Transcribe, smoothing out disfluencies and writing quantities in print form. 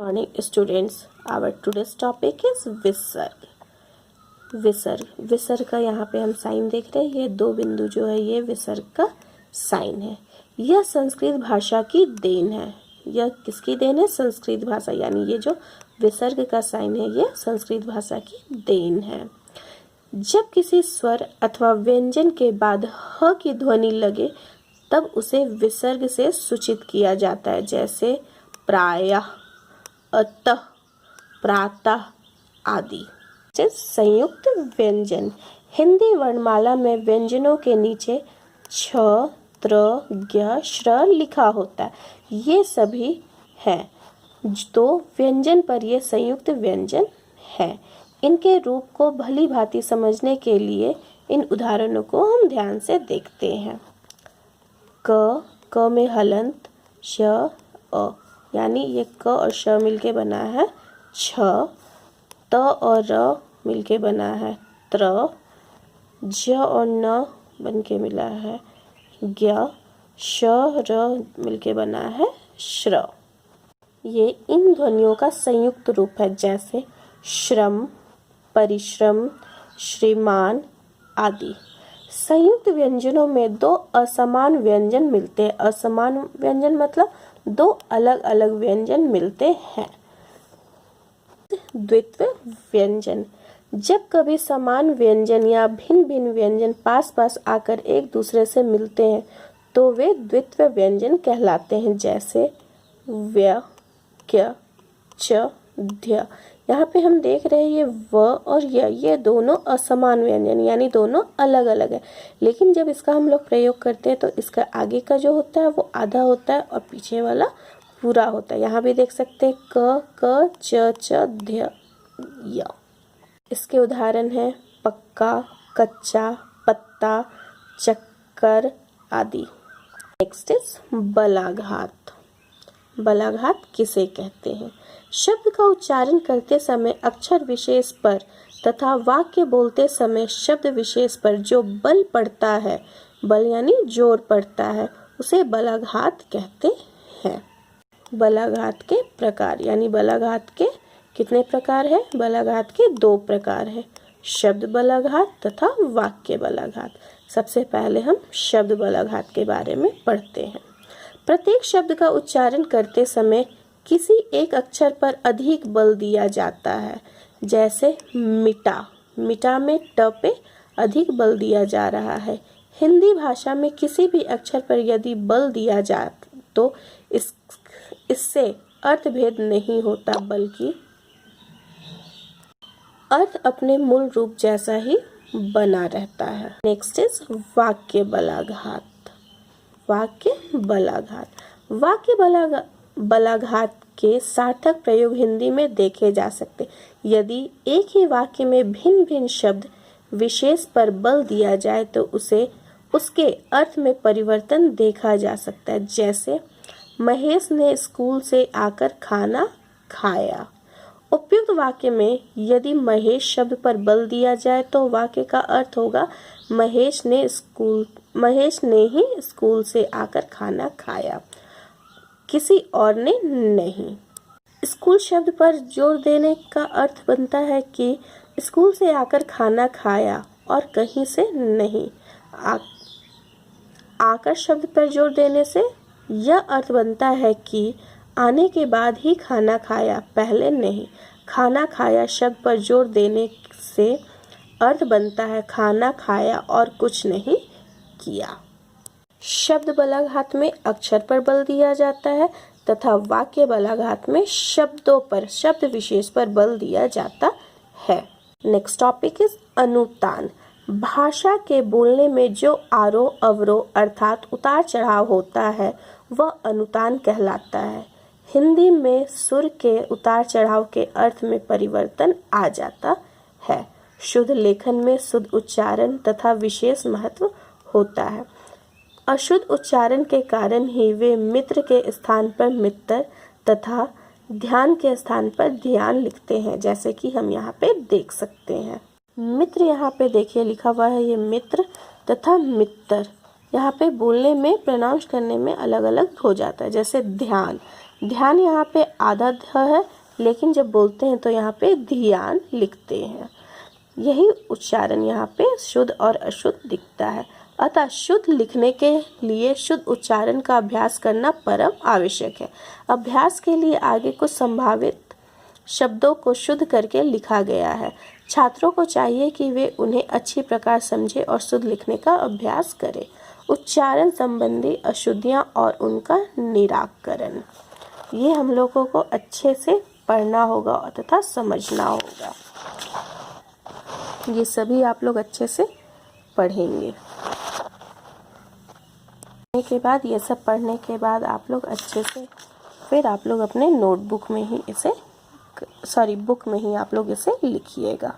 Morning students, our today's topic is विसर्ग। विसर्ग का यहाँ पे हम साइन देख रहे हैं। ये दो बिंदु जो है ये विसर्ग का साइन है। यह संस्कृत भाषा की देन है। यह किसकी देन है? संस्कृत भाषा, यानी ये जो विसर्ग का साइन है ये संस्कृत भाषा की देन है। जब किसी स्वर अथवा व्यंजन के बाद ह की ध्वनि लगे तब उसे विसर्ग से सूचित किया जाता है, जैसे प्रायः, अतः, प्रातः आदि। संयुक्त व्यंजन। हिंदी वर्णमाला में व्यंजनों के नीचे छ, त्र, ज्ञ, श्र लिखा होता है। ये सभी हैं तो व्यंजन पर ये संयुक्त व्यंजन है। इनके रूप को भली भांति समझने के लिए इन उदाहरणों को हम ध्यान से देखते हैं। क में हलंत, श, अ, यानी ये क और श मिलके बना है छ। त और र मिलके बना है त्र। ज और न बनके मिला है ज्ञ। श, र मिलके बना है श्र। ये इन ध्वनियों का संयुक्त रूप है, जैसे श्रम, परिश्रम, श्रीमान आदि। संयुक्त व्यंजनों में दो असमान व्यंजन मिलते हैं। असमान व्यंजन मतलब दो अलग अलग व्यंजन मिलते हैं। द्वित्व व्यंजन। जब कभी समान व्यंजन या भिन्न भिन्न व्यंजन पास पास आकर एक दूसरे से मिलते हैं तो वे द्वित्व व्यंजन कहलाते हैं, जैसे व्य, क्य, च, ध्य। यहाँ पे हम देख रहे हैं ये व और ये दोनों असमान व्यंजन यानी दोनों अलग अलग है, लेकिन जब इसका हम लोग प्रयोग करते हैं तो इसका आगे का जो होता है वो आधा होता है और पीछे वाला पूरा होता है। यहाँ भी देख सकते हैं क, च, ध्य, य। इसके उदाहरण हैं पक्का, कच्चा, पत्ता, चक्कर आदि। Next is बलाघात। बलाघात किसे कहते हैं? शब्द का उच्चारण करते समय अक्षर विशेष पर तथा वाक्य बोलते समय शब्द विशेष पर जो बल पड़ता है, बल यानी जोर पड़ता है, उसे बलाघात कहते हैं। बलाघात के प्रकार, यानी बलाघात के कितने प्रकार है? बलाघात के दो प्रकार है, शब्द बलाघात तथा वाक्य बलाघात। सबसे पहले हम शब्द बलाघात के बारे में पढ़ते हैं। प्रत्येक शब्द का उच्चारण करते समय किसी एक अक्षर पर अधिक बल दिया जाता है, जैसे मिटा। मिटा में ट पे अधिक बल दिया जा रहा है। हिंदी भाषा में किसी भी अक्षर पर यदि बल दिया जाए तो इससे अर्थभेद नहीं होता, बल्कि अर्थ अपने मूल रूप जैसा ही बना रहता है। नेक्स्ट इज वाक्य बलाघात। वाक्य बलाघात। वाक्य बलाघात के सार्थक प्रयोग हिंदी में देखे जा सकते। यदि एक ही वाक्य में भिन्न भिन्न शब्द विशेष पर बल दिया जाए तो उसे उसके अर्थ में परिवर्तन देखा जा सकता है, जैसे महेश ने स्कूल से आकर खाना खाया। उपयुक्त वाक्य में यदि महेश शब्द पर बल दिया जाए तो वाक्य का अर्थ होगा महेश ने ही स्कूल से आकर खाना खाया, किसी और ने नहीं। स्कूल शब्द पर जोर देने का अर्थ बनता है कि स्कूल से आकर खाना खाया और कहीं से नहीं। आकर शब्द पर जोर देने से यह अर्थ बनता है कि आने के बाद ही खाना खाया, पहले नहीं। खाना खाया शब्द पर जोर देने से अर्थ बनता है खाना खाया और कुछ नहीं किया। शब्द बलाघात में अक्षर पर बल दिया जाता है तथा वाक्य बलाघात में शब्दों पर, शब्द विशेष पर बल दिया जाता है। नेक्स्ट टॉपिक इज अनुतान। भाषा के बोलने में जो आरोह अवरोह अर्थात उतार चढ़ाव होता है वह अनुतान कहलाता है। हिंदी में सुर के उतार चढ़ाव के अर्थ में परिवर्तन आ जाता है। शुद्ध लेखन में शुद्ध उच्चारण तथा विशेष महत्व होता है। अशुद्ध उच्चारण के कारण ही वे मित्र के स्थान पर मित्र तथा ध्यान के स्थान पर ध्यान लिखते हैं, जैसे कि हम यहाँ पे देख सकते हैं। मित्र यहाँ पे देखिए लिखा हुआ है, ये मित्र तथा मित्र। यहाँ पे बोलने में, प्रोनाउंस करने में अलग अलग हो जाता है, जैसे ध्यान। ध्यान यहाँ पे आधा ध है, लेकिन जब बोलते हैं तो यहाँ पे ध्यान लिखते हैं। यही उच्चारण यहाँ पे शुद्ध और अशुद्ध दिखता है। अतः शुद्ध लिखने के लिए शुद्ध उच्चारण का अभ्यास करना परम आवश्यक है। अभ्यास के लिए आगे कुछ संभावित शब्दों को शुद्ध करके लिखा गया है। छात्रों को चाहिए कि वे उन्हें अच्छी प्रकार समझें और शुद्ध लिखने का अभ्यास करें। उच्चारण संबंधी अशुद्धियाँ और उनका निराकरण, ये हम लोगों को अच्छे से पढ़ना होगा तथा समझना होगा। ये सभी आप लोग अच्छे से पढ़ेंगे। के बाद ये सब पढ़ने के बाद आप लोग अच्छे से फिर आप लोग अपने नोटबुक में ही इसे बुक में ही आप लोग इसे लिखिएगा।